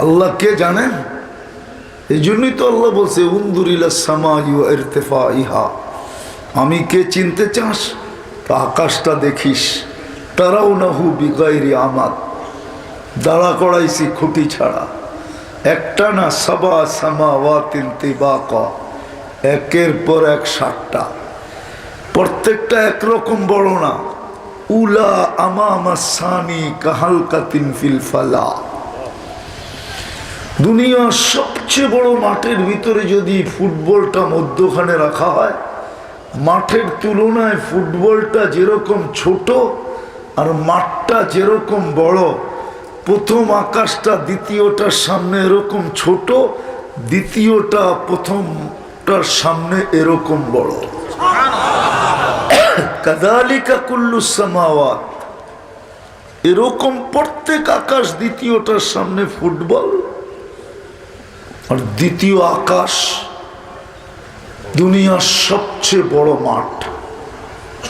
আল্লাহ কে জানেন? এই জন্যই তো আল্লাহ বলছে উনদুরিলা সামাই ওয়া ইরতিফাইহা, আমি কে চিনতে চাস তো আকাশটা দেখিস। তারাউনাহু বিগাইরি আমাদ, দাঁড়া করাইছি খুঁটি ছাড়া। একটা না, সাবা সামাওয়াতিন তিবাকা, একের পর এক 7টা, প্রত্যেকটা একরকম বড় না। উলা আমামা সানি কাহালকাতিন ফিল ফালা। দুনিয়ার সবচেয়ে বড় মাঠের ভিতরে যদি ফুটবলটা মধ্যখানে রাখা হয়, মাঠের তুলনায় ফুটবলটা যেরকম ছোট আর মাঠটা যেরকম বড়, প্রথম আকাশটা দ্বিতীয়টার সামনে এরকম ছোট, দ্বিতীয়টা প্রথমটার সামনে এরকম বড়। কাযালিকা কুল্লুস সামাওয়াত, এরকম প্রত্যেক আকাশ দ্বিতীয়টার সামনে ফুটবল, আর দ্বিতীয় আকাশ দুনিয়ার সবচেয়ে বড় মাঠ।